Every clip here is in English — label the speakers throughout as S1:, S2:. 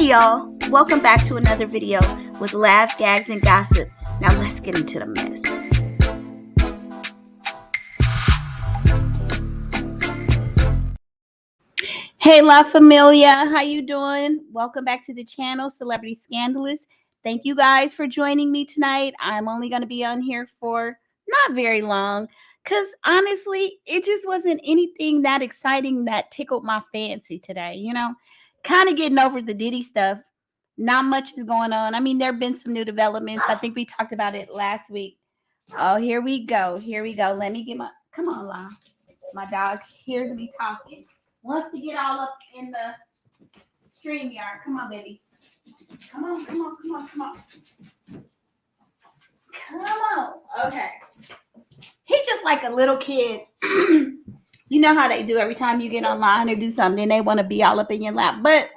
S1: Hey y'all, welcome back to another video with laughs, gags, and gossip. Now let's get into the mess. Hey La Familia, how you doing? Welcome back to the channel, Celebrity Scandalous. Thank you guys for joining me tonight. I'm only going to be on here for not very long because honestly, it just wasn't anything that exciting that tickled my fancy today. Kind of getting over the Diddy stuff. Not much is going on. I mean, there have been some new developments. I think we talked about it last week. Oh, here we go. Let me get come on, La. My dog hears me talking. Wants to get all up in the stream yard. Come on, baby. Come on. Okay. He's just like a little kid. You know how they do every time you get online or do something, they want to be all up in your lap. But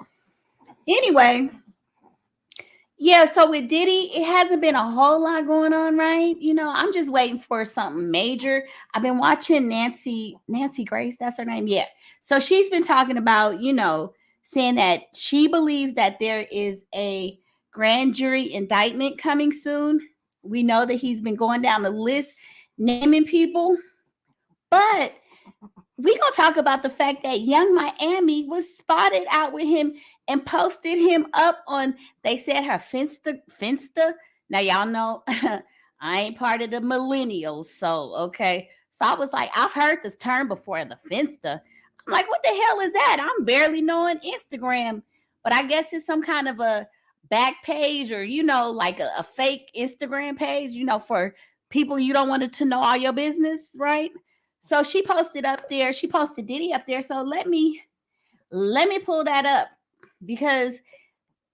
S1: anyway, yeah, so with Diddy, it hasn't been a whole lot going on, right? I'm just waiting for something major. I've been watching Nancy Grace, that's her name. Yeah. So she's been talking about, saying that she believes that there is a grand jury indictment coming soon. We know that he's been going down the list, naming people. But we're going to talk about the fact that Young Miami was spotted out with him and posted him up on, they said her Finsta. Now, y'all know I ain't part of the millennials. So, okay. So I was like, I've heard this term before, the Finsta. I'm like, what the hell is that? I'm barely knowing Instagram. But I guess it's some kind of a back page or, like a fake Instagram page, for people you don't want to know all your business, right? So she posted up there. She posted Diddy up there. So let me pull that up because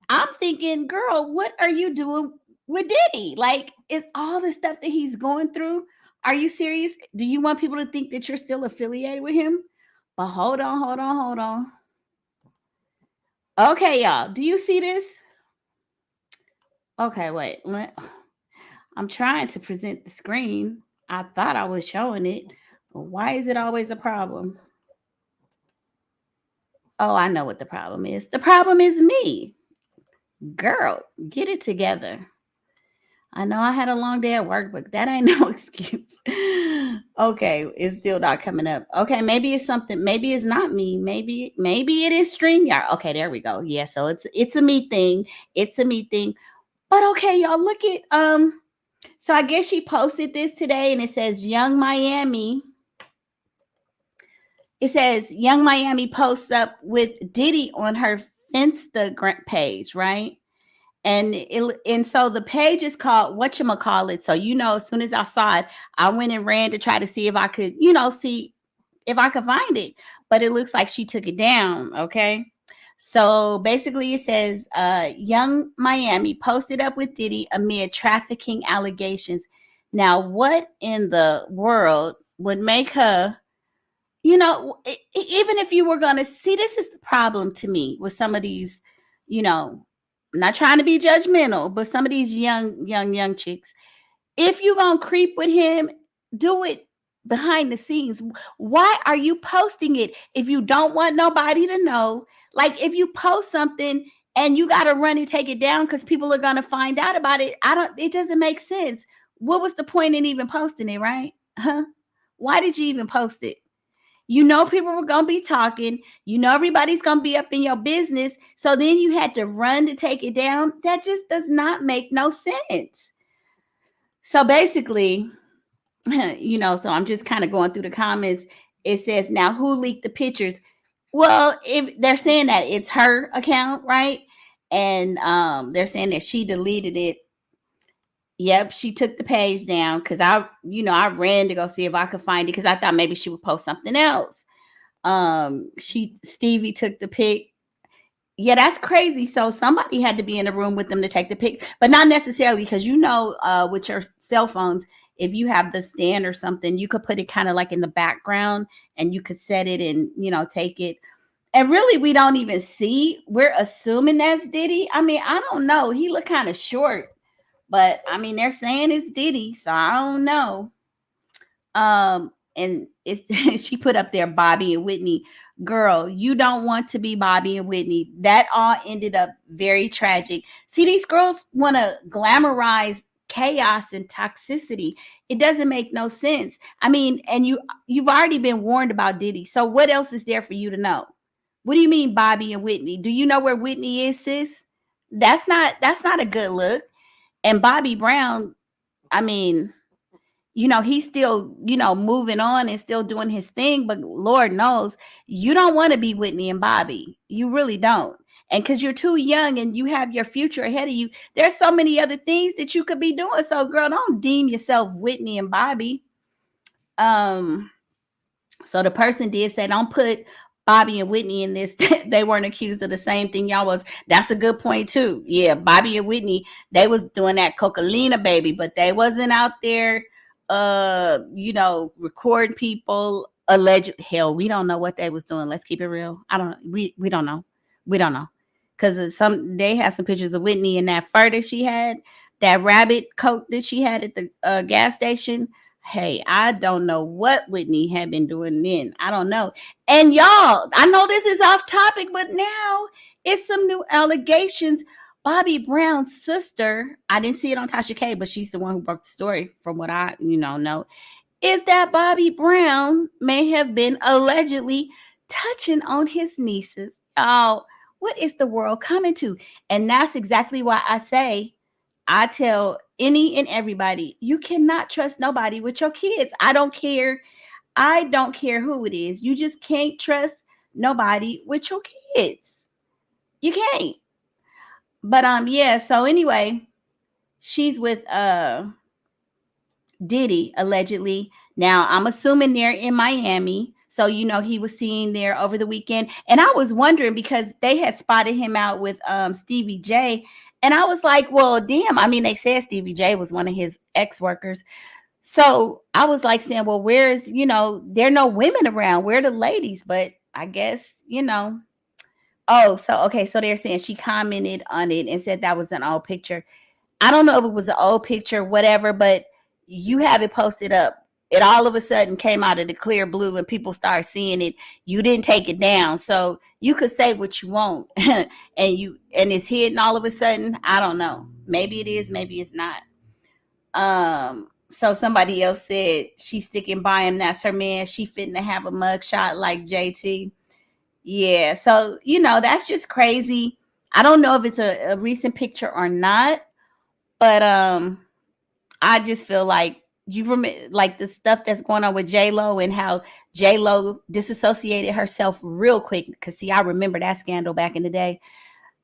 S1: I'm thinking, girl, what are you doing with Diddy? Like, is all the stuff that he's going through? Are you serious? Do you want people to think that you're still affiliated with him? But hold on. Okay, y'all. Do you see this? Okay, wait. I'm trying to present the screen. I thought I was showing it. Why is it always a problem? Oh, I know what the problem is. The problem is me. Girl, get it together. I know I had a long day at work, but that ain't no excuse. Okay, it's still not coming up. Okay, maybe it's something. Maybe it's not me. Maybe it is StreamYard. Okay, there we go. Yeah, so it's a me thing. It's a me thing. But okay, y'all, look at so I guess she posted this today and it says Young Miami. It says Young Miami posts up with Diddy on her Instagram page, right? And so the page is called whatchamacallit. So, as soon as I saw it, I went and ran to try to see if I could, see if I could find it. But it looks like she took it down. Okay. So basically it says Young Miami posted up with Diddy amid trafficking allegations. Now, what in the world would make her, even if you were going to see, this is the problem to me with some of these, I'm not trying to be judgmental, but some of these young chicks, if you're going to creep with him, do it behind the scenes. Why are you posting it if you don't want nobody to know? Like, if you post something and you got to run and take it down because people are going to find out about it, it doesn't make sense. What was the point in even posting it, right? Why did you even post it? People were going to be talking. Everybody's going to be up in your business. So then you had to run to take it down. That just does not make no sense. So basically, so I'm just kind of going through the comments. It says, now who leaked the pictures? Well, if they're saying that it's her account, right? And they're saying that she deleted it. Yep, she took the page down because I ran to go see if I could find it because I thought maybe she would post something else. Stevie took the pic. Yeah, that's crazy. So somebody had to be in the room with them to take the pic, but not necessarily because with your cell phones, if you have the stand or something, you could put it kind of like in the background and you could set it and take it. And really, we don't even see. We're assuming that's Diddy. I mean, I don't know. He looked kind of short. But I mean, they're saying it's Diddy, so I don't know. and she put up there Bobby and Whitney. Girl, you don't want to be Bobby and Whitney. That all ended up very tragic. See, these girls want to glamorize chaos and toxicity. It doesn't make no sense. I mean, and you've already been warned about Diddy. So what else is there for you to know? What do you mean Bobby and Whitney? Do you know where Whitney is, sis? That's not a good look. And Bobby Brown, I mean, he's still, moving on and still doing his thing, but Lord knows you don't want to be Whitney and Bobby. You really don't. And because you're too young and you have your future ahead of you, there's so many other things that you could be doing. So, girl, don't deem yourself Whitney and Bobby. So the person did say, don't put Bobby and Whitney in this. They weren't accused of the same thing y'all was. That's a good point too. Yeah, Bobby and Whitney, they was doing that Cocalina, baby, but they wasn't out there recording people alleged. Hell, we don't know what they was doing. Let's keep it real. I don't we don't know. We don't know. Because they had some pictures of Whitney and that fur that she had, that rabbit coat that she had at the gas station. Hey, I don't know what Whitney had been doing then. I don't know. And y'all, I know this is off topic, but now it's some new allegations. Bobby Brown's sister, I didn't see it on Tasha K, but she's the one who broke the story from what I, know, is that Bobby Brown may have been allegedly touching on his nieces. Oh, what is the world coming to? And that's exactly why I tell any and everybody, you cannot trust nobody with your kids. I don't care who it is. You just can't trust nobody with your kids. You can't. But yeah, so anyway, she's with Diddy allegedly. Now, I'm assuming they're in Miami. So, he was seen there over the weekend. And I was wondering because they had spotted him out with Stevie J. And I was like, well, damn. I mean, they said Stevie J was one of his ex-workers. So I was like saying, well, where's, there are no women around. Where are the ladies? But I guess, Oh, so, okay. So they're saying she commented on it and said that was an old picture. I don't know if it was an old picture, whatever, but you have it posted up. It all of a sudden came out of the clear blue and people start seeing it. You didn't take it down. So you could say what you want and it's hidden all of a sudden. I don't know. Maybe it is, maybe it's not. So somebody else said she's sticking by him. That's her man. She fitting to have a mugshot like JT. Yeah. So, that's just crazy. I don't know if it's a recent picture or not, but I just feel like you remember like the stuff that's going on with J-Lo and how J-Lo disassociated herself real quick. Because, see, I remember that scandal back in the day.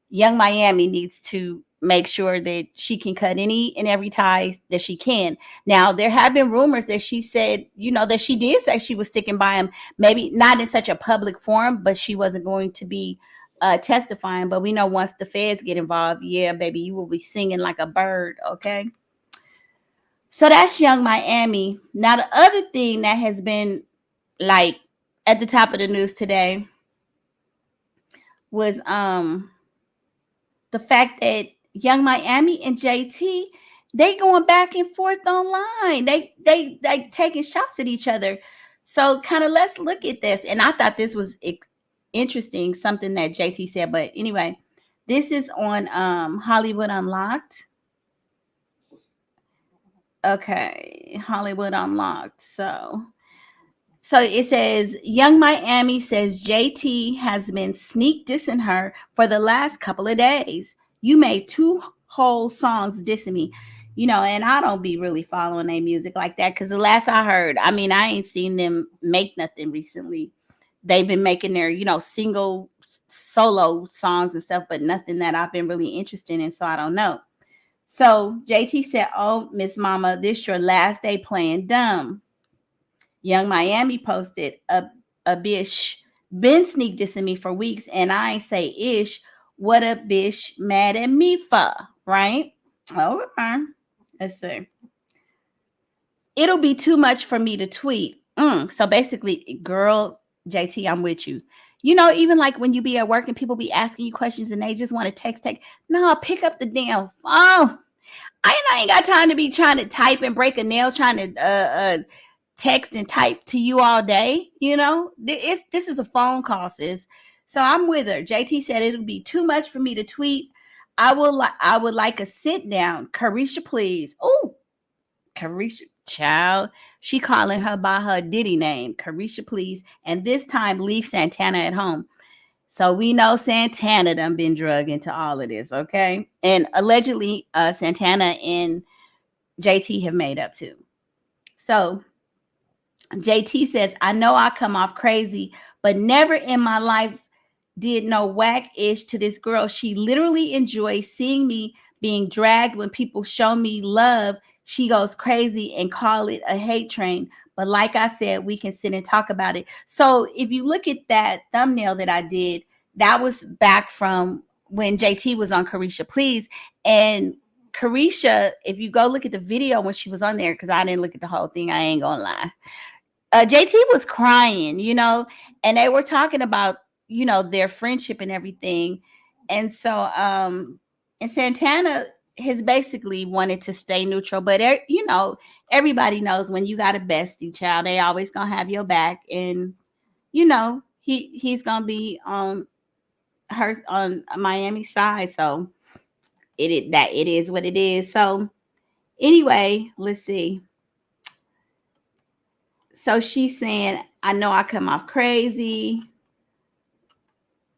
S1: Young Miami needs to make sure that she can cut any and every tie that she can. Now, there have been rumors that she said, that she did say she was sticking by him, maybe not in such a public forum, but she wasn't going to be testifying. But we know once the feds get involved, yeah, baby, you will be singing like a bird, okay? So that's Young Miami. Now, the other thing that has been like at the top of the news today was the fact that Young Miami and JT, they going back and forth online. They taking shots at each other. So kind of let's look at this. And I thought this was interesting, something that JT said. But anyway, this is on Hollywood Unlocked. Okay, Hollywood Unlocked. So it says, Young Miami says JT has been sneak dissing her for the last couple of days. You made 2 whole songs dissing me. And I don't be really following their music like that because the last I heard, I mean, I ain't seen them make nothing recently. They've been making their, single solo songs and stuff, but nothing that I've been really interested in, so I don't know. So JT said, oh, Miss Mama, this your last day playing dumb. Young Miami posted a bish been sneak dissing me for weeks and I ain't say ish. What a bish mad at me for, right? Okay. Let's see. It'll be too much for me to tweet. So basically, girl, JT, I'm with you. Even like when you be at work and people be asking you questions and they just want to text. No, pick up the damn phone. I ain't got time to be trying to type and break a nail, trying to text and type to you all day. This is a phone call, sis. So I'm with her. JT said it'll be too much for me to tweet. I would like a sit down. Caresha, please. Oh, Caresha, child. She calling her by her Diddy name. Caresha, please. And this time, leave Santana at home. So we know Santana done been drugged into all of this, okay? And allegedly, Santana and JT have made up too. So JT says, I know I come off crazy, but never in my life did no whack ish to this girl. She literally enjoys seeing me being dragged. When people show me love, she goes crazy and call it a hate train. But like I said, we can sit and talk about it. So if you look at that thumbnail that I did, that was back from when JT was on Caresha Please. And Caresha, if you go look at the video when she was on there, because I didn't look at the whole thing, I ain't gonna lie. JT was crying, and they were talking about, their friendship and everything. And so, and Santana has basically wanted to stay neutral, but everybody knows when you got a bestie, child, they always gonna have your back, and he's gonna be on Miami's side. So it is what it is. So anyway, let's see. So she's saying, I know I come off crazy.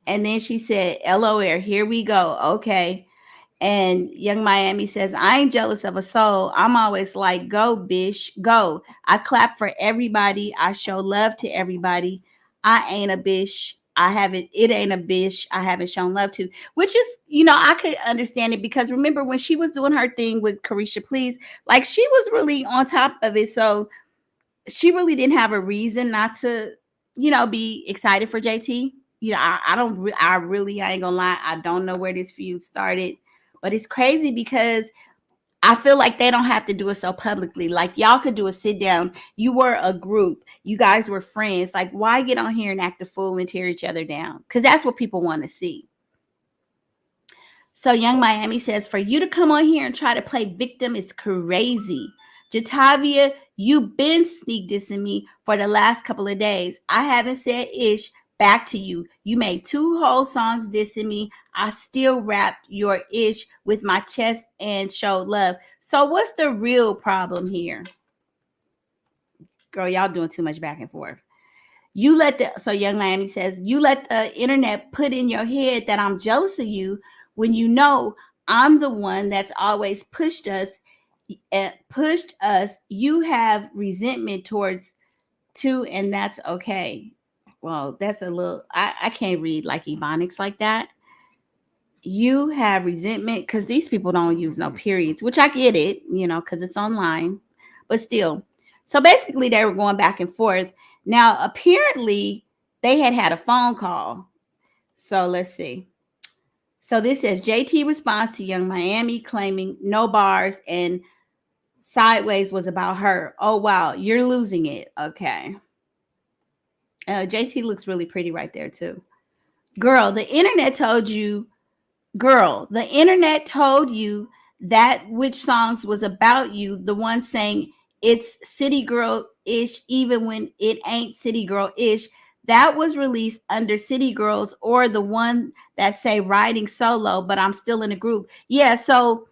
S1: And then she said, LOL, here we go. Okay. And Young Miami says, I ain't jealous of a soul. I'm always like, go, bish, go. I clap for everybody. I show love to everybody. I ain't a bish. It ain't a bish I haven't shown love to, which is, I could understand it, because remember when she was doing her thing with Caresha Please, like she was really on top of it. So she really didn't have a reason not to, be excited for JT. I ain't gonna lie, I don't know where this feud started, but it's crazy because I feel like they don't have to do it so publicly. Like y'all could do a sit down. You were a group. You guys were friends. Like why get on here and act a fool and tear each other down? Because that's what people want to see. So Young Miami says, for you to come on here and try to play victim is crazy. Jatavia, you've been sneak dissing me for the last couple of days. I haven't said ish back to you. You made 2 whole songs dissing me. I still rapped your ish with my chest and showed love. So what's the real problem here? Girl, y'all doing too much back and forth. So Young Miami says, you let the internet put in your head that I'm jealous of you when you know I'm the one that's always pushed us. You have resentment towards too, and that's okay. Well, that's a little, I can't read like Ebonics like that. You have resentment because these people don't use no periods, which I get it, because it's online, but still. So basically they were going back and forth. Now, apparently they had a phone call. So let's see. So this says JT responds to Young Miami claiming no bars and Sideways was about her. Oh, wow. You're losing it. Okay. JT looks really pretty right there, too. Girl, the internet told you that which songs was about you. The one saying it's city girl-ish, even when it ain't city girl-ish. That was released under City Girls, or the one that say riding solo, but I'm still in a group. Yeah, so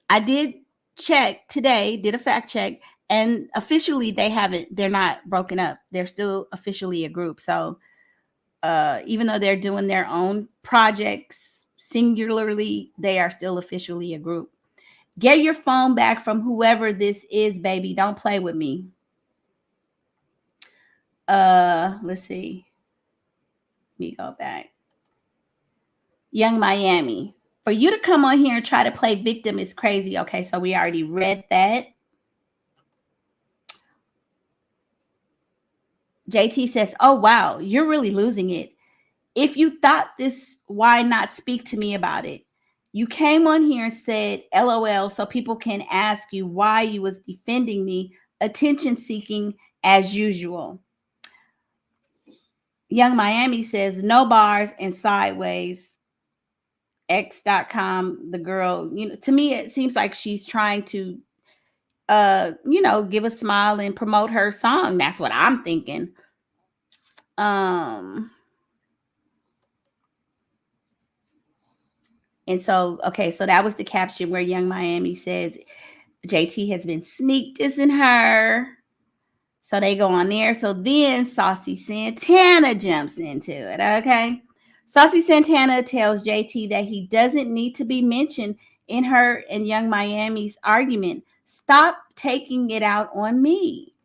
S1: I did check today, did a fact check, and officially they're not broken up. They're still officially a group. So even though they're doing their own projects singularly, they are still officially a group. Get your phone back from whoever this is, baby. Don't play with me. Let's see. Let me go back. Young Miami. For you to come on here and try to play victim is crazy. Okay, so we already read that. JT says, oh, wow, you're really losing it. If you thought this, why not speak to me about it? You came on here and said, LOL, so people can ask you why you was defending me, attention seeking as usual. Young Miami says, no bars and Sideways. X.com, the girl, to me, it seems like she's trying to give a smile and promote her song. That's what I'm thinking. Um and so okay, so that was the caption where Young Miami says JT has been sneak dissing her. So they go on there. So then Saucy Santana jumps into it. Okay. Saucy Santana tells JT that he doesn't need to be mentioned in her and Young Miami's argument. Stop taking it out on me.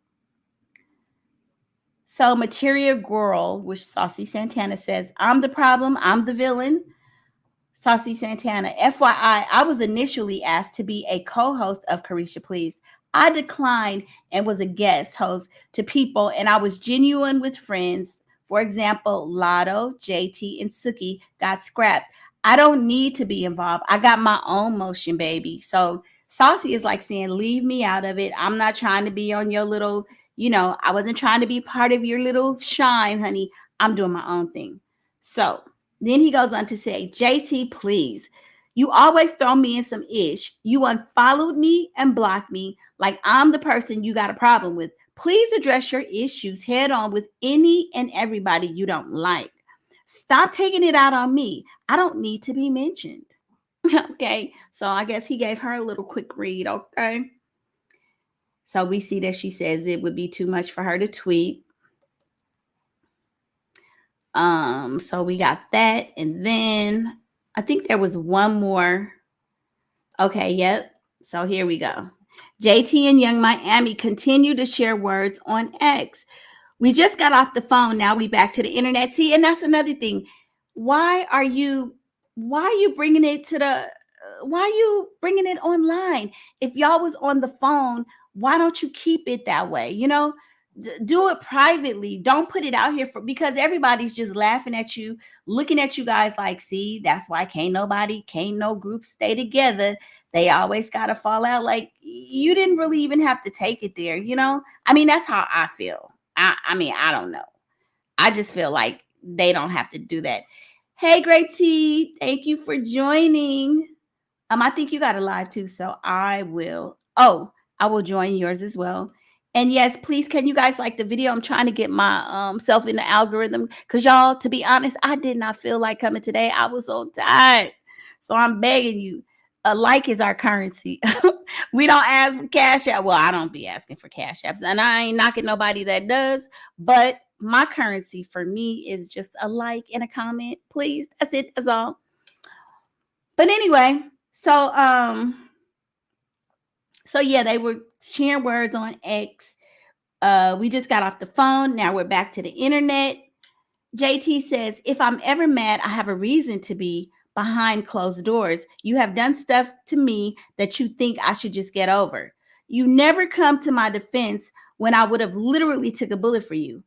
S1: So Material Girl, which Saucy Santana says, I'm the problem, I'm the villain. Saucy Santana, FYI, I was initially asked to be a co-host of Caresha Please. I declined and was a guest host to people, and I was genuine with friends. For example, Lotto, JT, and Suki got scrapped. I don't need to be involved. I got my own motion, baby. So Saucy is like saying, leave me out of it. I'm not trying to be on your little, I wasn't trying to be part of your little shine, honey. I'm doing my own thing. So then he goes on to say, JT, please. You always throw me in some ish. You unfollowed me and blocked me like I'm the person you got a problem with. Please address your issues head on with any and everybody you don't like. Stop taking it out on me. I don't need to be mentioned. Okay. So I guess he gave her a little quick read. Okay. So we see that she says it would be too much for her to tweet. So we got that, and then I think there was one more. Okay, yep. So here we go. JT and Young Miami continue to share words on X. We just got off the phone. Now we back to the internet. See, and that's another thing. Why are you bringing it to the why are you bringing it online? If y'all was on the phone, why don't you keep it that way? Do it privately. Don't put it out here because everybody's just laughing at you, looking at you guys like, see, that's why can't no group stay together. They always gotta fall out. Like, you didn't really even have to take it there, I mean, that's how I feel. I mean, I don't know. I just feel like they don't have to do that. Hey, Grape Tea, thank you for joining. I think you got a live too, so I will. Oh, I will join yours as well. And yes, please, can you guys like the video? I'm trying to get my self in the algorithm because y'all, to be honest, I did not feel like coming today. I was so tired. So I'm begging you. A like is our currency. We don't ask for cash app. Well, I don't be asking for cash apps, and I ain't knocking nobody that does. But my currency for me is just a like and a comment, please. That's it. That's all. But anyway, so yeah, they were sharing words on X. We just got off the phone. Now we're back to the internet. JT says, if I'm ever mad, I have a reason to be behind closed doors. You have done stuff to me that you think I should just get over. You never come to my defense when I would have literally took a bullet for you.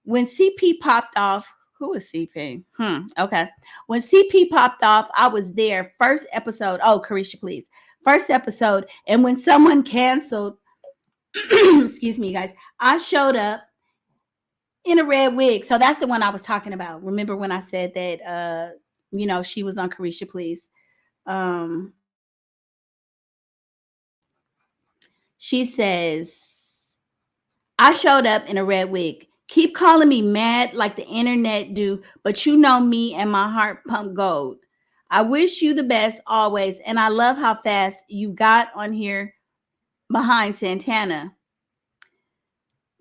S1: When CP popped off, who was CP? Okay. When CP popped off, I was there. First episode. Oh, Caresha, please. First episode. And when someone canceled, excuse me, guys, I showed up in a red wig. So that's the one I was talking about. Remember when I said that, she was on Caresha, please. She says, I showed up in a red wig. Keep calling me mad like the internet do, but you know me and my heart pump gold. I wish you the best always, and I love how fast you got on here behind Santana.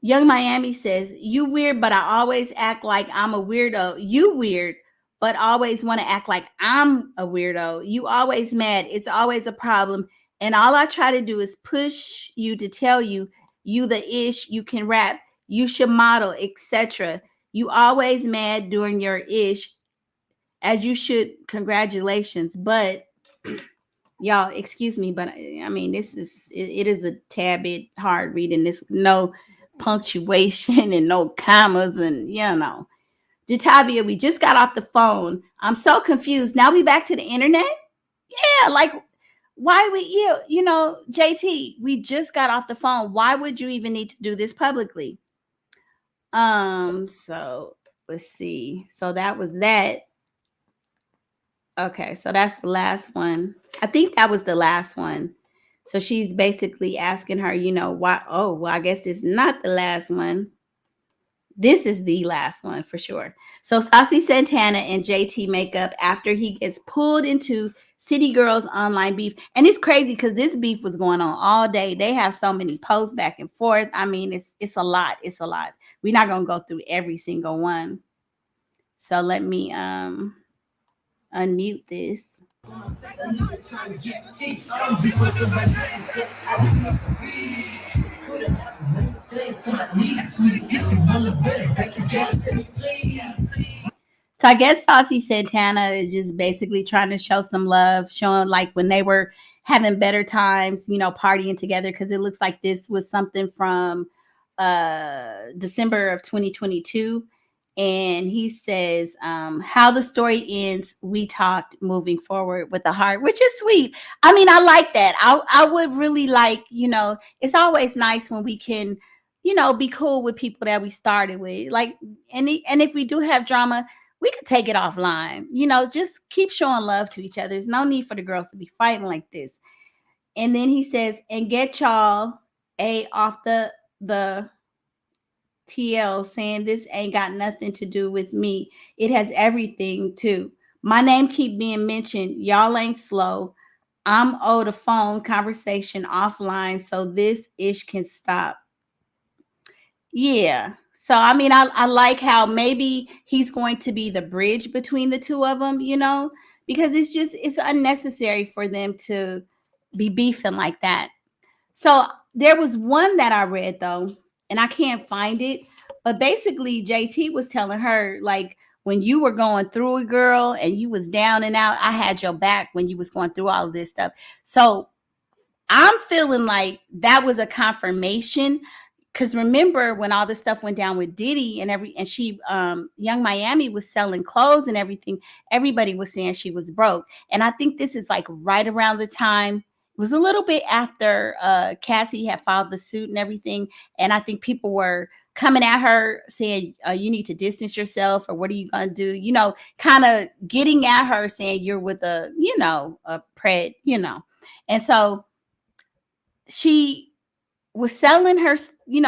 S1: Young Miami says, you weird, but I always act like I'm a weirdo. You weird, but always want to act like I'm a weirdo. You always mad. It's always a problem. And all I try to do is push you to tell you the ish, you can rap, you should model, etc. You always mad during your ish, as you should. Congratulations. But y'all, excuse me, but I mean, it is a tad bit hard reading this. No punctuation and no commas, and Jatavia, we just got off the phone. I'm so confused. Now we back to the internet? Yeah, like why JT, we just got off the phone. Why would you even need to do this publicly? So let's see. So that was that. Okay, so that's the last one. I think that was the last one. So she's basically asking her, why? Oh, well, I guess this is not the last one. This is the last one for sure. So Saucy Santana and JT make up after he gets pulled into City Girls online beef. And it's crazy because this beef was going on all day. They have so many posts back and forth. I mean, it's a lot. It's a lot. We're not gonna go through every single one. So let me unmute this. So I guess Saucy Santana is just basically trying to show some love, showing like when they were having better times, partying together. Because it looks like this was something from December of 2022. And he says, how the story ends, we talked moving forward with a heart, which is sweet. I mean, I like that. I would really like, it's always nice when we can, be cool with people that we started with. Like, and if we do have drama, we could take it offline. Just keep showing love to each other. There's no need for the girls to be fighting like this. And then he says, and get y'all off the TL, saying this ain't got nothing to do with me. It has everything to. My name keep being mentioned. Y'all ain't slow. I'm owed a phone conversation offline so this ish can stop. Yeah. So I mean, I like how maybe he's going to be the bridge between the two of them, because it's unnecessary for them to be beefing like that. So there was one that I read though, and I can't find it, but basically JT was telling her like, when you were going through it, girl, and you was down and out, I had your back when you was going through all of this stuff. So I'm feeling like that was a confirmation. Because remember when all this stuff went down with Diddy and she Young Miami was selling clothes and everything, everybody was saying she was broke. And I think this is like right around the time, it was a little bit after Cassie had filed the suit and everything. And I think people were coming at her saying, you need to distance yourself, or what are you going to do? Kind of getting at her saying you're with a pred, And so she was selling her,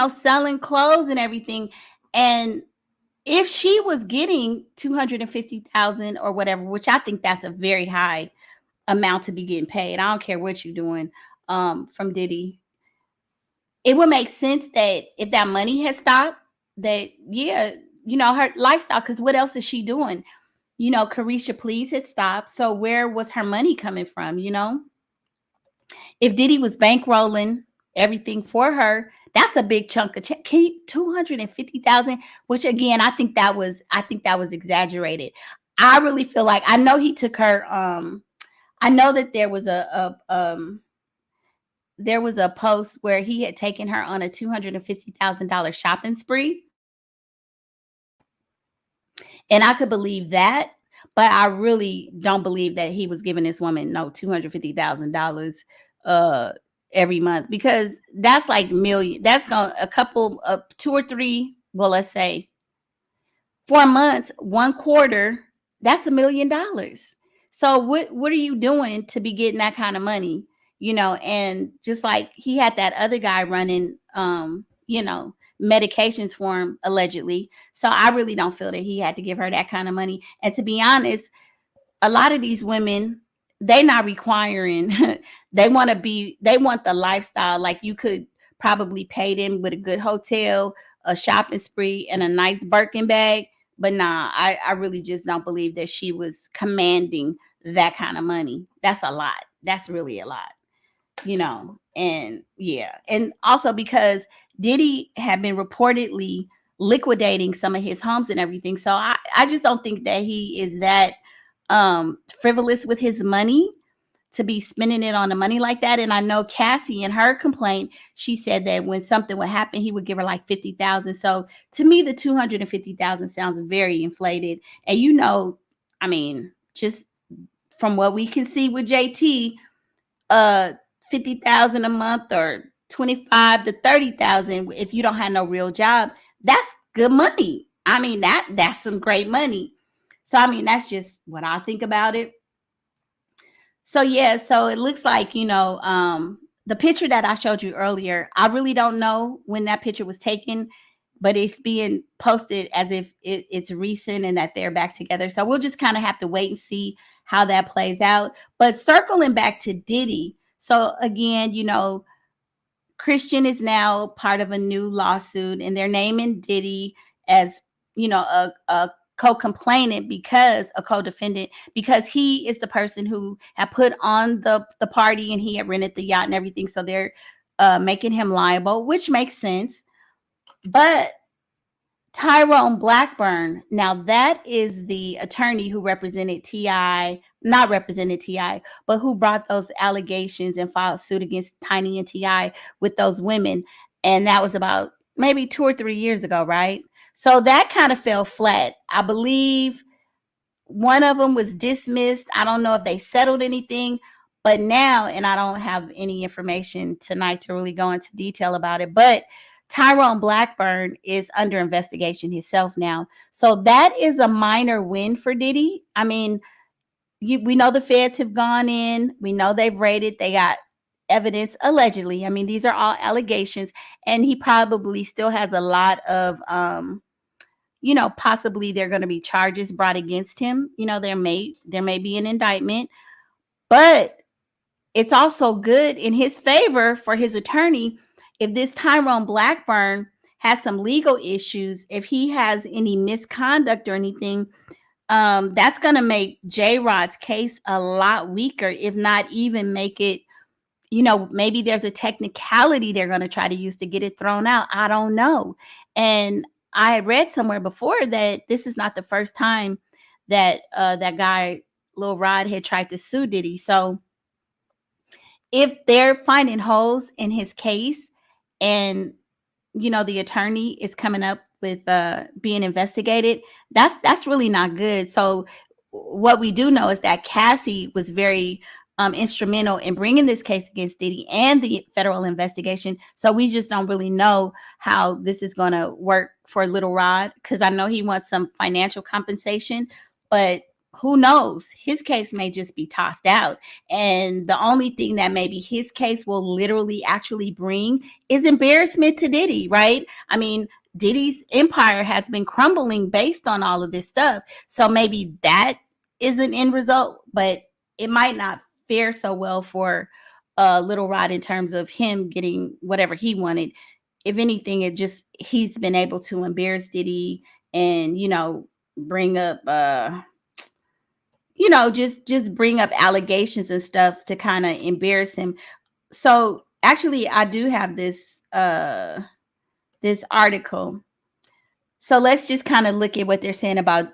S1: selling clothes and everything. And if she was getting 250,000 or whatever, which I think that's a very high amount to be getting paid. I don't care what you're doing from Diddy. It would make sense that if that money has stopped, that, yeah, her lifestyle, because what else is she doing? Caresha Please had stopped. So where was her money coming from, If Diddy was bankrolling everything for her, that's a big chunk of check. 250,000, which again, I think that was exaggerated. I really feel like, I know he took her. I know that there was a post where he had taken her on a $250,000 shopping spree, and I could believe that. But I really don't believe that he was giving this woman no $250,000 every month, because that's like million. That's going a couple of 2 or 3. Well, let's say 4 months, 1 quarter. That's $1 million. So what are you doing to be getting that kind of money? And just like he had that other guy running, medications for him allegedly. So I really don't feel that he had to give her that kind of money. And to be honest, a lot of these women, they not requiring, they want the lifestyle. Like, you could probably pay them with a good hotel, a shopping spree, and a nice Birkin bag. But nah, I really just don't believe that she was commanding that kind of money. That's a lot. That's really a lot, and yeah. And also because Diddy had been reportedly liquidating some of his homes and everything. So I just don't think that he is that frivolous with his money to be spending it on the money like that. And I know Cassie, in her complaint, she said that when something would happen, he would give her like 50,000. So to me, the 250,000 sounds very inflated. And I mean, just from what we can see with JT, 50,000 a month or 25 to 30,000, if you don't have no real job, that's good money. I mean, that's some great money. So I mean, that's just what I think about it. So yeah, so it looks like the picture that I showed you earlier, I really don't know when that picture was taken, but it's being posted as if it's recent and that they're back together. So we'll just kind of have to wait and see how that plays out. But circling back to Diddy. So again, Christian is now part of a new lawsuit, and they're naming Diddy as, a co-complainant, because a co-defendant, because he is the person who had put on the party, and he had rented the yacht and everything. So they're making him liable, which makes sense. But Tyrone Blackburn, now that is the attorney who represented T.I., not represented T.I., but who brought those allegations and filed suit against Tiny and T.I. with those women. And that was about maybe 2 or 3 years ago, right? So that kind of fell flat. I believe one of them was dismissed. I don't know if they settled anything, but now, and I don't have any information tonight to really go into detail about it, but Tyrone Blackburn is under investigation himself now. So that is a minor win for Diddy. I mean, we know the feds have gone in. We know they've raided. They got evidence, allegedly. I mean, these are all allegations. And he probably still has a lot of, possibly there are going to be charges brought against him. There may be an indictment. But it's also good in his favor for his attorney if this Tyrone Blackburn has some legal issues, if he has any misconduct or anything. That's going to make J-Rod's case a lot weaker, if not even make it, maybe there's a technicality they're going to try to use to get it thrown out. I don't know. And I had read somewhere before that this is not the first time that that guy, Lil Rod, had tried to sue Diddy. So if they're finding holes in his case, and the attorney is coming up with being investigated, that's really not good. So what we do know is that Cassie was very instrumental in bringing this case against Diddy and the federal investigation. So we just don't really know how this is going to work for Little Rod, because I know he wants some financial compensation, but who knows? His case may just be tossed out. And the only thing that maybe his case will literally actually bring is embarrassment to Diddy, right? I mean, Diddy's empire has been crumbling based on all of this stuff. So maybe that is an end result, but it might not fare so well for Little Rod in terms of him getting whatever he wanted. If anything, he's been able to embarrass Diddy and, bring up just bring up allegations and stuff to kind of embarrass him. So actually, I do have this article. So let's just kind of look at what they're saying about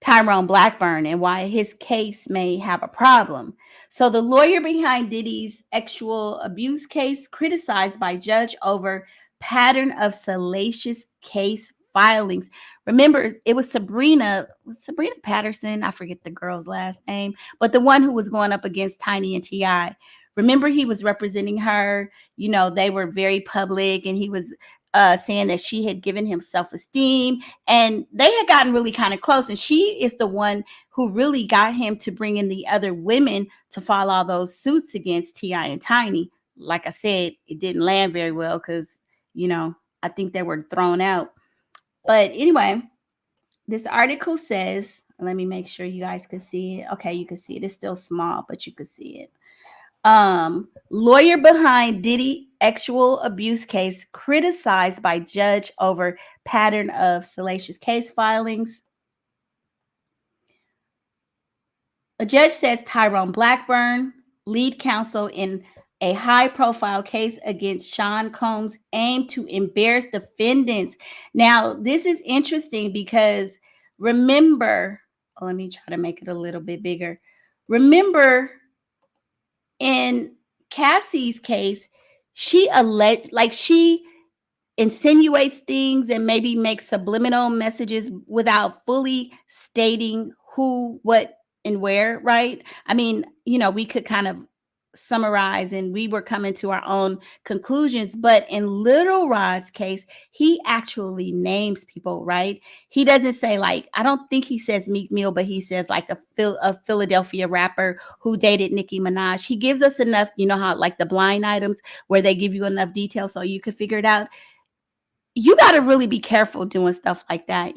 S1: Tyrone Blackburn and why his case may have a problem. So the lawyer behind Diddy's sexual abuse case criticized by judge over pattern of salacious case filings. Remember, it was Sabrina Patterson. I forget the girl's last name, but the one who was going up against Tiny and T.I. Remember, he was representing her. They were very public, and he was saying that she had given him self-esteem, and they had gotten really kind of close. And she is the one who really got him to bring in the other women to file all those suits against T.I. and Tiny. Like I said, it didn't land very well because, I think they were thrown out. But anyway, this article says, let me make sure you guys can see it. Okay, you can see it. It's still small, but you can see it. Lawyer behind Diddy sexual abuse case criticized by judge over pattern of salacious case filings. A judge says Tyrone Blackburn, lead counsel in a high-profile case against Sean Combs, aimed to embarrass defendants. Now, this is interesting because remember, let me try to make it a little bit bigger. Remember, in Cassie's case, she insinuates things and maybe makes subliminal messages without fully stating who, what, and where, right? I mean, we could kind of summarize and we were coming to our own conclusions. But in Little Rod's case, he actually names people, right? He doesn't say, like, I don't think he says Meek Mill, but he says like a Philadelphia rapper who dated Nicki Minaj. He gives us enough, you know how like the blind items where they give you enough detail so you can figure it out. You got to really be careful doing stuff like that,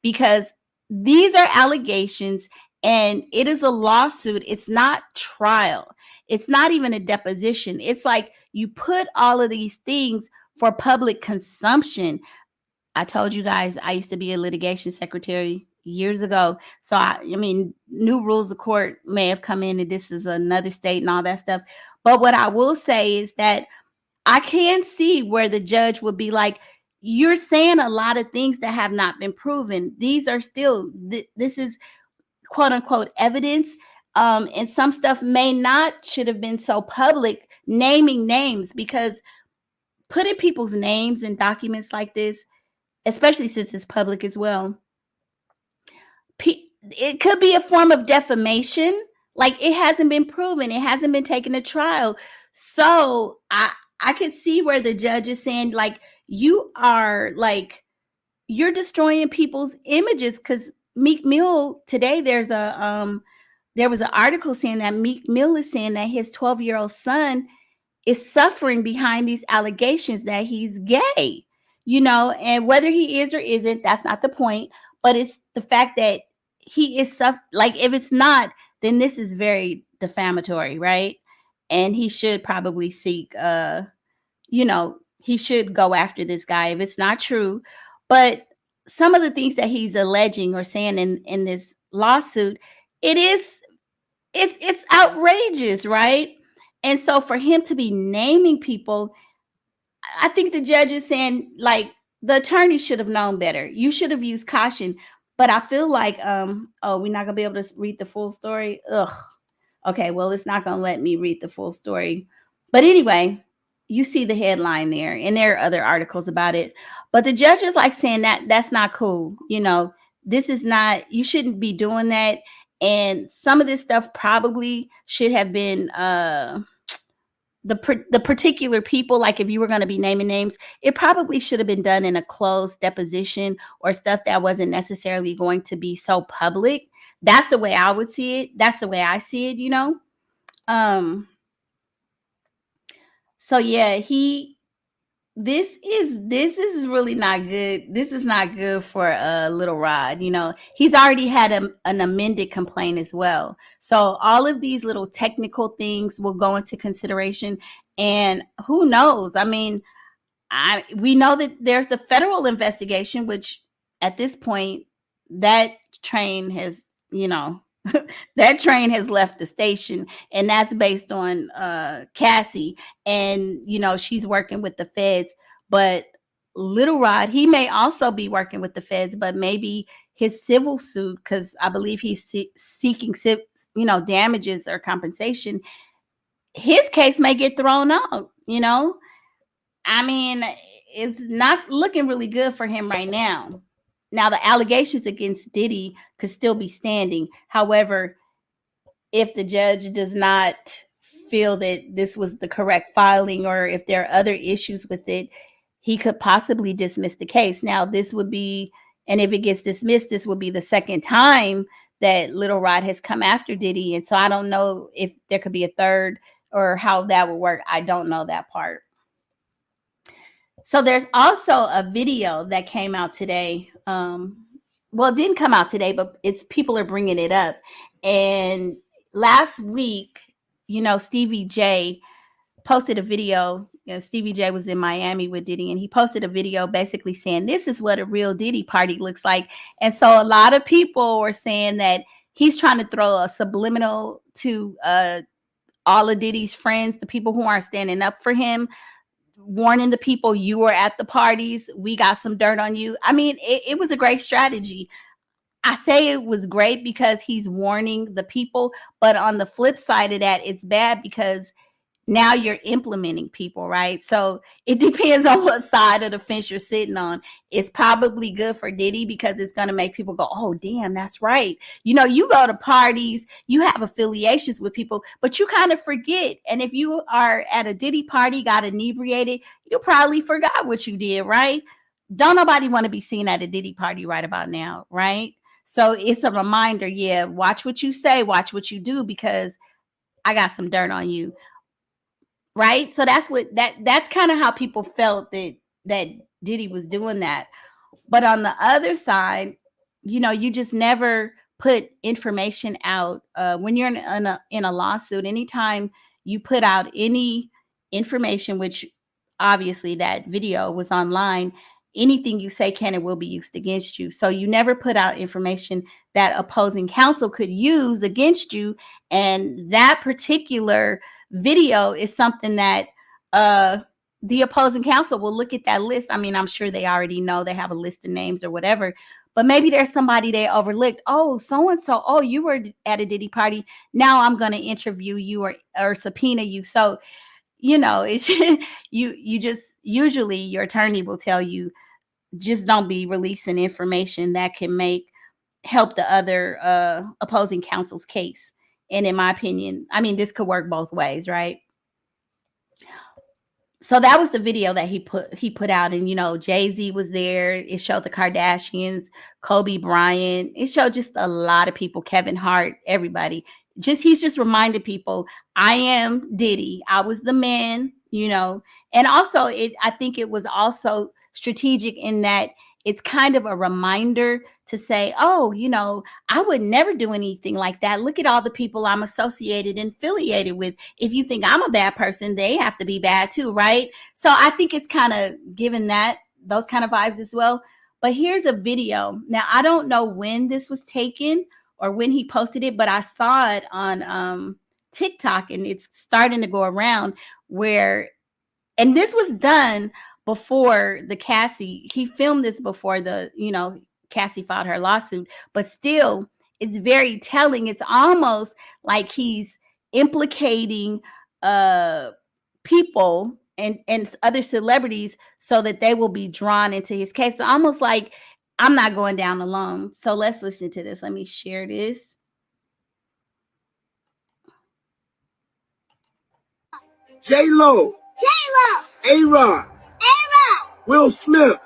S1: because these are allegations and it is a lawsuit. It's not trial. It's not even a deposition. It's like you put all of these things for public consumption. I told you guys I used to be a litigation secretary years ago. So, I mean, new rules of court may have come in and this is another state and all that stuff. But what I will say is that I can see where the judge would be like, you're saying a lot of things that have not been proven. These are still, this is quote unquote evidence. And some stuff should have been so public, naming names, because putting people's names in documents like this, especially since it's public as well, it could be a form of defamation. Like, it hasn't been proven. It hasn't been taken to trial. So I could see where the judge is saying, like, you're destroying people's images. Because Meek Mill today, there was an article saying that Meek Mill is saying that his 12-year-old son is suffering behind these allegations that he's gay, and whether he is or isn't, that's not the point. But it's the fact that he is like, if it's not, then this is very defamatory, right? And he should probably seek, he should go after this guy if it's not true. But some of the things that he's alleging or saying in this lawsuit, it's outrageous, right? And so for him to be naming people, I think the judge is saying, like, the attorney should have known better. You should have used caution. But I feel like, we're not gonna be able to read the full story. Ugh. Okay, well, it's not gonna let me read the full story. But anyway, you see the headline there, and there are other articles about it. But the judge is like saying that that's not cool. This is not, you shouldn't be doing that. And some of this stuff probably should have been the particular people, like if you were going to be naming names, it probably should have been done in a closed deposition or stuff that wasn't necessarily going to be so public. That's the way I would see it. That's the way I see it. So yeah, this is really not good. This is not good for Little Rod. He's already had an amended complaint as well. So all of these little technical things will go into consideration. And who knows? I mean, we know that there's the federal investigation, which at this point, that train has, that train has left the station, and that's based on Cassie, and she's working with the feds. But Little Rod, he may also be working with the feds, but maybe his civil suit, because I believe he's seeking damages or compensation, his case may get thrown out. I mean, it's not looking really good for him right now. Now, the allegations against Diddy could still be standing. However, if the judge does not feel that this was the correct filing, or if there are other issues with it, he could possibly dismiss the case. Now, this would be, and if it gets dismissed, this would be the second time that Little Rod has come after Diddy. And so I don't know if there could be a third or how that would work. I don't know that part. So there's also a video that came out today. Well, it didn't come out today, but people are bringing it up. And last week, Stevie J posted a video. Stevie J was in Miami with Diddy, and he posted a video basically saying, this is what a real Diddy party looks like. And so a lot of people were saying that he's trying to throw a subliminal to all of Diddy's friends, the people who aren't standing up for him, warning the people, you were at the parties, we got some dirt on you. I mean, it was a great strategy. I say it was great because he's warning the people, but on the flip side of that, it's bad because now you're implementing people, right? So it depends on what side of the fence you're sitting on. It's probably good for Diddy because it's going to make people go, oh, damn, that's right. You know, you go to parties, you have affiliations with people, but you kind of forget. And if you are at a Diddy party, got inebriated, you probably forgot what you did, right? Don't nobody want to be seen at a Diddy party right about now, right? So it's a reminder, yeah, watch what you say, watch what you do, because I got some dirt on you. Right? So that's kind of how people felt that Diddy was doing that. But on the other side, you know, you just never put information out when you're in a lawsuit. Anytime you put out any information, which obviously that video was online, anything you say can and will be used against you. So you never put out information that opposing counsel could use against you. And that particular video is something that the opposing counsel will look at that list. I mean, I'm sure they already know, they have a list of names or whatever, but maybe there's somebody they overlooked. Oh, so-and-so, oh, you were at a Diddy party. Now I'm going to interview you or subpoena you. So, you know, it's you just, usually your attorney will tell you, just don't be releasing information that can help the other opposing counsel's case. And in my opinion, I mean, this could work both ways, right? So that was the video that he put out, and you know, Jay-Z was there. It showed the Kardashians, Kobe Bryant. It showed just a lot of people, Kevin Hart, everybody. He's just reminded people, I am Diddy. I was the man, you know. And also, I think it was also strategic in that it's kind of a reminder to say, oh, you know, I would never do anything like that. Look at all the people I'm associated and affiliated with. If you think I'm a bad person, they have to be bad too, right? So I think it's kind of given those kind of vibes as well. But here's a video. Now, I don't know when this was taken or when he posted it, but I saw it on TikTok, and it's starting to go around and this was done before he filmed this before Cassie filed her lawsuit, but still it's very telling. It's almost like he's implicating people and other celebrities so that they will be drawn into his case. It's almost like, I'm not going down alone. So let's listen to this. Let me share this.
S2: J-Lo. A-Rod. Will Smith.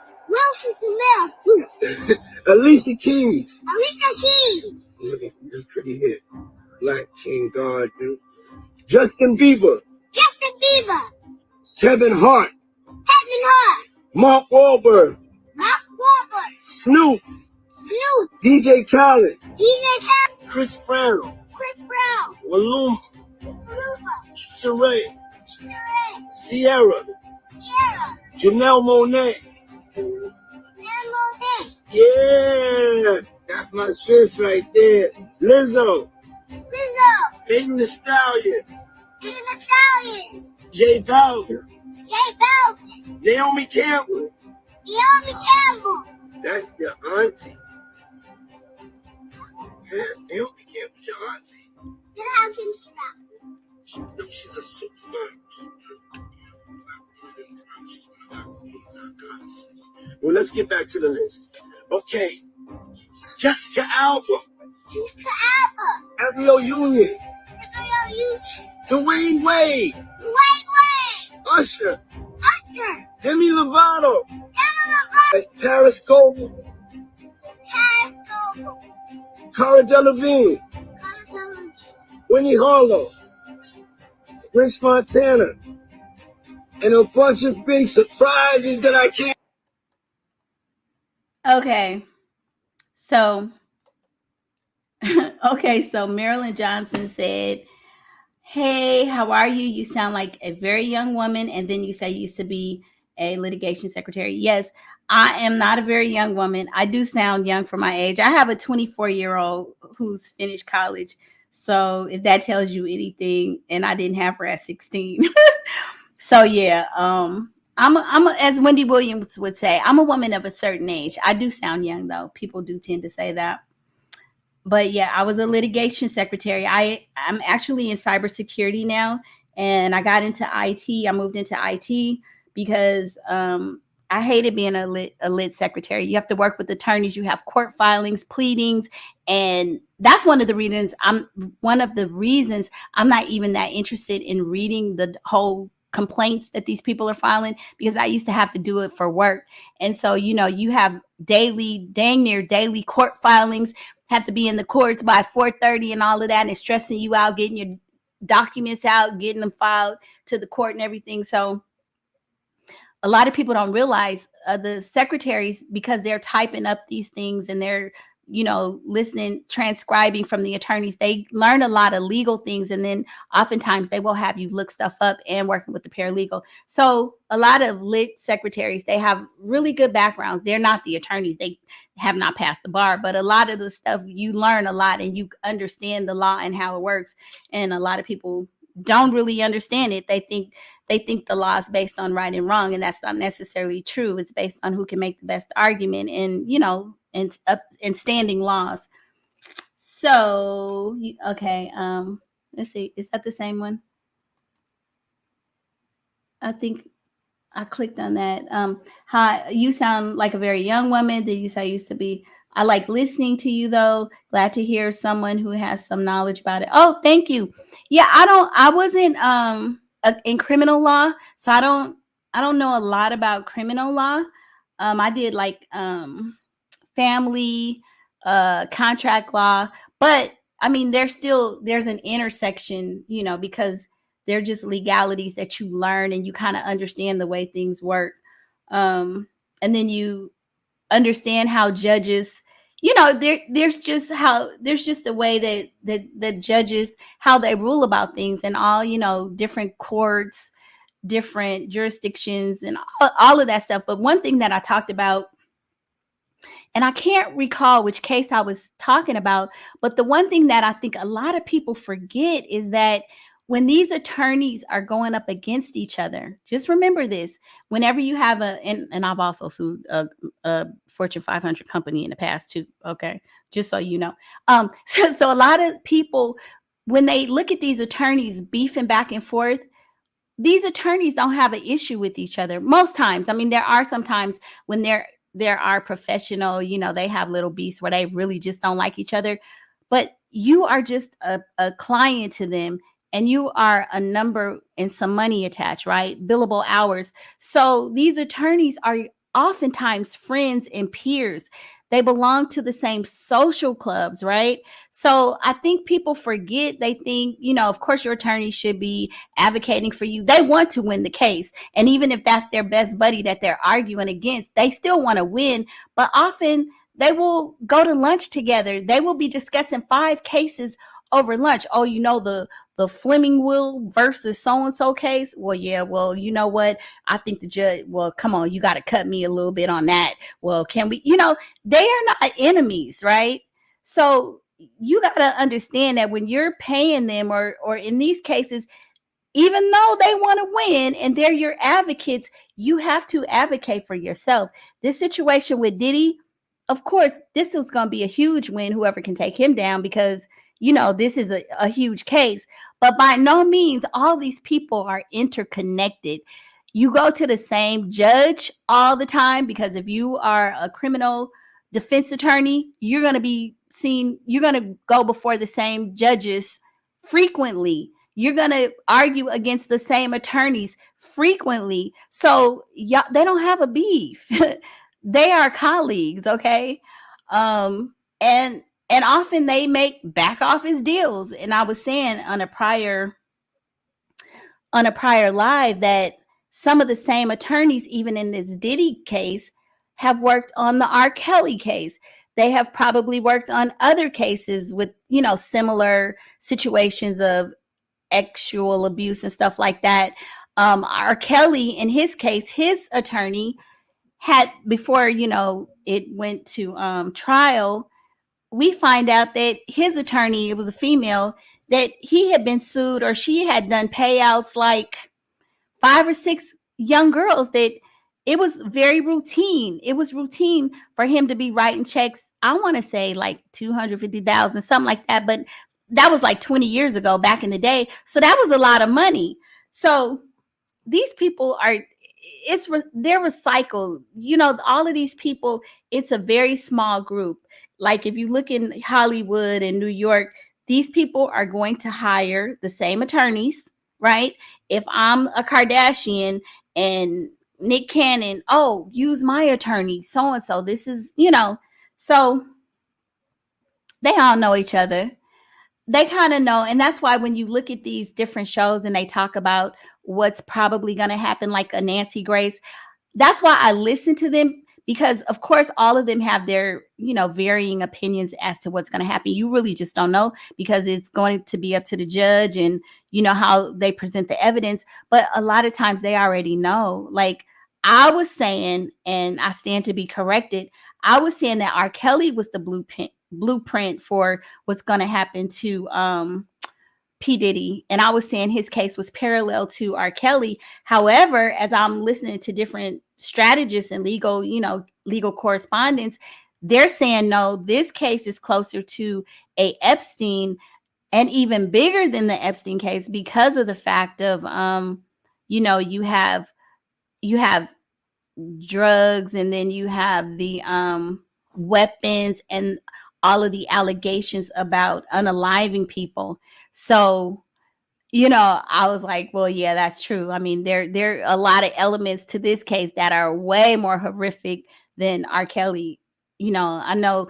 S2: Alicia Keys. Look at this pretty hit. Black King God, dude. Justin Bieber. Kevin Hart. Mark Wahlberg. Snoop. DJ Khaled. Chris Brown. Maluma. Sheree. Sierra. Janelle Monáe. Yeah, that's my sis right there. Lizzo. Megan Thee Stallion. J Balvin. Naomi Campbell. That's your auntie. Yes, Naomi Campbell, your auntie. She's a superman. Well, let's get back to the list. Okay. Jessica Alba. Avril Union. Dwayne Wade. Usher. Demi Lovato. Paris Goldman. Cara Delevingne. Winnie Harlow. Rich Montana. And a bunch of big surprises that I can't.
S1: Okay. So Marilyn Johnson said, hey, how are you? You sound like a very young woman. And then you say you used to be a litigation secretary. Yes, I am not a very young woman. I do sound young for my age. I have a 24-year-old who's finished college. So if that tells you anything, and I didn't have her at 16. So yeah, as Wendy Williams would say, I'm a woman of a certain age. I do sound young though. People do tend to say that. But yeah, I was a litigation secretary. I'm actually in cybersecurity now. and I got into IT. I moved into IT because I hated being a lit secretary. You have to work with attorneys. You have court filings, pleadings, and that's one of the reasons I'm not even that interested in reading the whole complaints that these people are filing, because I used to have to do it for work. And so, you have dang near daily court filings, have to be in the courts by 4:30 and all of that, and it's stressing you out getting your documents out, getting them filed to the court and everything. So a lot of people don't realize the secretaries, because they're typing up these things and they're listening, transcribing from the attorneys, they learn a lot of legal things, and then oftentimes they will have you look stuff up and working with the paralegal. So a lot of lit secretaries, they have really good backgrounds. They're not the attorneys, they have not passed the bar, but a lot of the stuff, you learn a lot and you understand the law and how it works. And a lot of people don't really understand it. They think the law is based on right and wrong, and that's not necessarily true. It's based on who can make the best argument, and and standing laws. So okay, let's see, is that the same one? I think I clicked on that. Hi, you sound like a very young woman. Did you say I used to be? I like listening to you though. Glad to hear someone who has some knowledge about it. Oh, thank you. Yeah, I wasn't in criminal law, so I don't know a lot about criminal law. I did like family, contract law, but I mean there's an intersection, because they're just legalities that you learn and you kind of understand the way things work. And then you understand how judges, there's just a way that judges, how they rule about things, and all, different courts, different jurisdictions, and all of that stuff. But one thing that I talked about, and I can't recall which case I was talking about, but the one thing that I think a lot of people forget is that when these attorneys are going up against each other, just remember this: whenever you have and I've also sued a Fortune 500 company in the past too. Okay, just so you know. So a lot of people, when they look at these attorneys beefing back and forth, these attorneys don't have an issue with each other most times. I mean, there are some times when there are professional, they have little beefs where they really just don't like each other, but you are just a client to them, and you are a number and some money attached, right? Billable hours. So these attorneys are oftentimes friends and peers. They belong to the same social clubs, right? So I think people forget. They think, of course your attorney should be advocating for you. They want to win the case. And even if that's their best buddy that they're arguing against, they still want to win. But often they will go to lunch together. They will be discussing 5 cases over lunch. Oh, the Fleming will versus so and so case. Well, yeah. Well, you know what? I think the judge. Well, come on, you got to cut me a little bit on that. Well, can we? They are not enemies, right? So you got to understand that when you're paying them, or in these cases, even though they want to win and they're your advocates, you have to advocate for yourself. This situation with Diddy, of course, this is going to be a huge win, whoever can take him down, because, this is a huge case. But by no means, all these people are interconnected. You go to the same judge all the time, because if you are a criminal defense attorney, you're going to go before the same judges frequently. You're going to argue against the same attorneys frequently. So they don't have a beef. They are colleagues, okay? And often they make back office deals. And I was saying on a prior live that some of the same attorneys, even in this Diddy case, have worked on the R. Kelly case. They have probably worked on other cases with, similar situations of sexual abuse and stuff like that. R. Kelly, in his case, his attorney had, before, it went to trial, we find out that his attorney, it was a female, that he had been sued, or she had done payouts like 5 or 6 young girls, that it was very routine. It was routine for him to be writing checks. I want to say like 250,000, something like that. But that was like 20 years ago back in the day. So that was a lot of money. So these people are, they're recycled. You know, all of these people, it's a very small group. Like if you look in Hollywood and New York, these people are going to hire the same attorneys, right? If I'm a Kardashian and Nick Cannon, oh, use my attorney, so and so. This is, you know, so they all know each other. They kind of know. And that's why when you look at these different shows and they talk about what's probably going to happen, like a Nancy Grace, that's why I listen to them, because of course all of them have their, you know, varying opinions as to what's going to happen. You really just don't know, because it's going to be up to the judge and, you know, how they present the evidence. But a lot of times they already know. Like I was saying, and I stand to be corrected, I was saying that R. Kelly was the blueprint for what's going to happen to P. Diddy. And I was saying his case was parallel to R. Kelly. However, as I'm listening to different strategists and legal, you know, legal correspondents, they're saying, no, this case is closer to a Epstein, and even bigger than the Epstein case, because of the fact of, you know, you have drugs, and then you have the weapons and all of the allegations about unaliving people. So, you know, I was like, well, yeah, that's true. I mean, there are a lot of elements to this case that are way more horrific than R. Kelly. You know, I know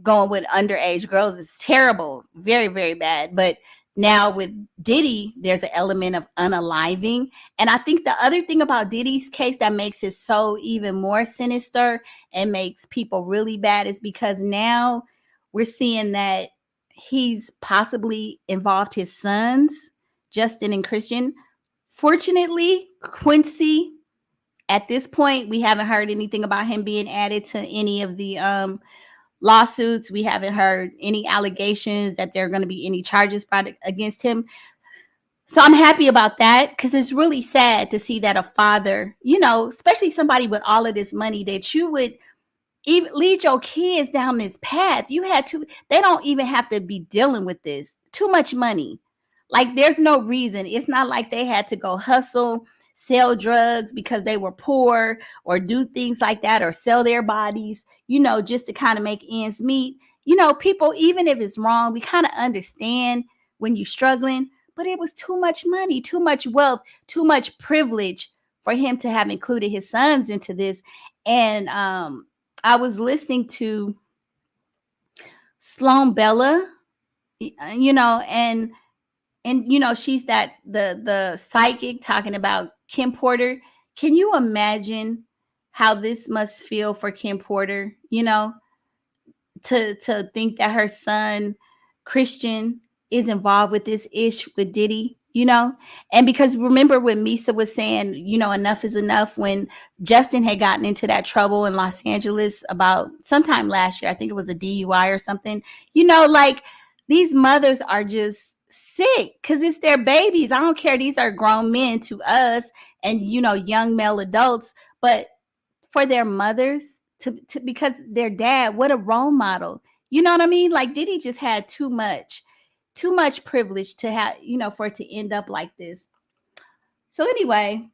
S1: going with underage girls is terrible, very, very bad. But now with Diddy, there's an element of unaliving. And I think the other thing about Diddy's case that makes it so even more sinister and makes people really bad is because now we're seeing that he's possibly involved his sons, Justin and Christian. Fortunately, Quincy, at this point, we haven't heard anything about him being added to any of the lawsuits. We haven't heard any allegations that there are going to be any charges brought against him. So I'm happy about that, because it's really sad to see that a father, you know, especially somebody with all of this money, that you would even lead your kids down this path. You had to, they don't even have to be dealing with this. Too much money. Like there's no reason. It's not like they had to go hustle, sell drugs because they were poor, or do things like that, or sell their bodies, you know, just to kind of make ends meet. You know, people, even if it's wrong, we kind of understand when you're struggling, but it was too much money, too much wealth, too much privilege for him to have included his sons into this. And I was listening to Sloan Bella, you know, and you know, she's that the psychic talking about Kim Porter. Can you imagine how this must feel for Kim Porter, you know, to think that her son Christian is involved with this ish with Diddy, you know? And because remember when Misa was saying, you know, enough is enough, when Justin had gotten into that trouble in Los Angeles about sometime last year, I think it was a DUI or something, you know, like these mothers are just sick because it's their babies. I don't care. These are grown men to us and, you know, young male adults, but for their mothers to because their dad, what a role model. You know what I mean? Like Diddy just had too much privilege to have, you know, for it to end up like this. So anyway,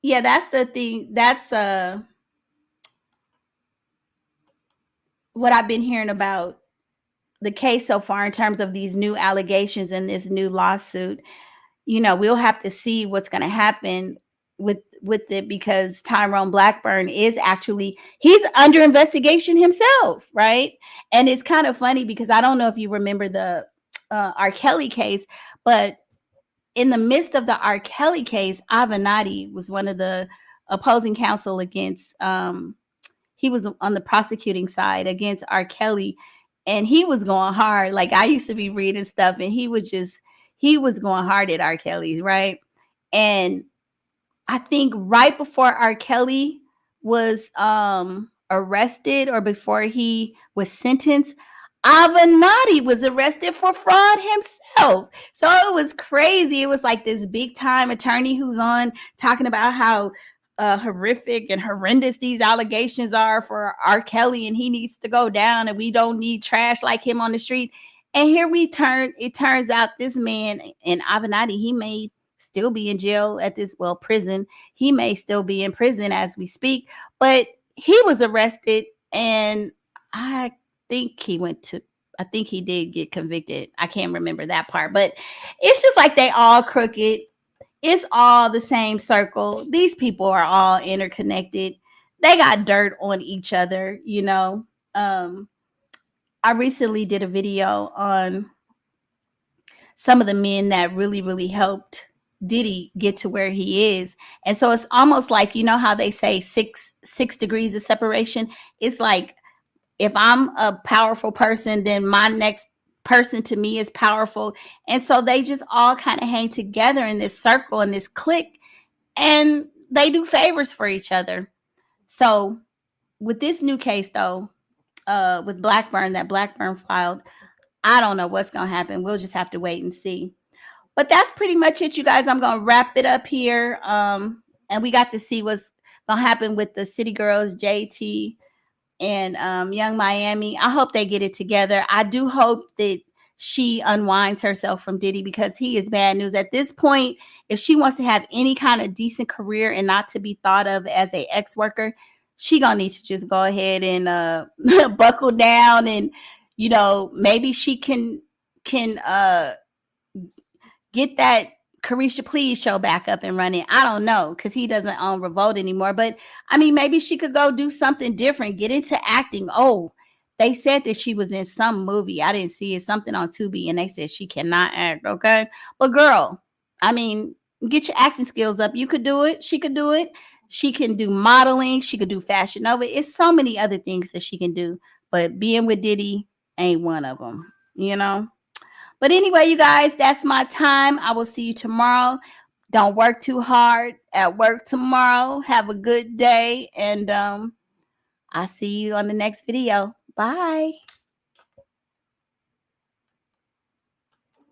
S1: yeah, that's the thing. That's what I've been hearing about the case so far in terms of these new allegations and this new lawsuit. You know, we'll have to see what's going to happen with it, because Tyrone Blackburn is actually, he's under investigation himself, right? And it's kind of funny because I don't know if you remember the R. Kelly case, but in the midst of the R. Kelly case, Avenatti was one of the opposing counsel against he was on the prosecuting side against R. Kelly, and he was going hard. Like I used to be reading stuff, and he was going hard at R. Kelly, right? And I think right before R. Kelly was arrested, or before he was sentenced, Avenatti was arrested for fraud himself. So it was crazy. It was like this big time attorney who's on talking about how horrific and horrendous these allegations are for R. Kelly, and he needs to go down, and we don't need trash like him on the street. And here it turns out this man in Avenatti, he may still be in jail at this, prison. He may still be in prison as we speak, but he was arrested, and I think I think he did get convicted. I can't remember that part, but it's just like they all crooked. It's all the same circle. These people are all interconnected. They got dirt on each other, you know. I recently did a video on some of the men that really, really helped Diddy get to where he is. And so it's almost like, you know how they say six degrees of separation? It's like if I'm a powerful person, then my next person to me is powerful. And so they just all kind of hang together in this circle and this clique, and they do favors for each other. So with this new case though, with Blackburn, that Blackburn filed, I don't know what's going to happen. We'll just have to wait and see. But that's pretty much it, you guys. I'm going to wrap it up here. And we got to see what's going to happen with the City Girls, JT and Young Miami. I hope they get it together. I do hope that she unwinds herself from Diddy, because he is bad news. At this point, if she wants to have any kind of decent career and not to be thought of as a ex-worker, she going to need to just go ahead and buckle down, and, you know, maybe she can get that Caresha Please show back up and running. I don't know, because he doesn't own Revolt anymore. But I mean, maybe she could go do something different, get into acting. Oh, they said that she was in some movie. I didn't see it, something on Tubi, and they said she cannot act. Okay. But girl, I mean, get your acting skills up. You could do it. She could do it. She can do modeling. She could do Fashion Nova. It's so many other things that she can do. But being with Diddy ain't one of them, you know? But anyway, you guys, that's my time. I will see you tomorrow. Don't work too hard at work tomorrow. Have a good day. And I'll see you on the next video. Bye.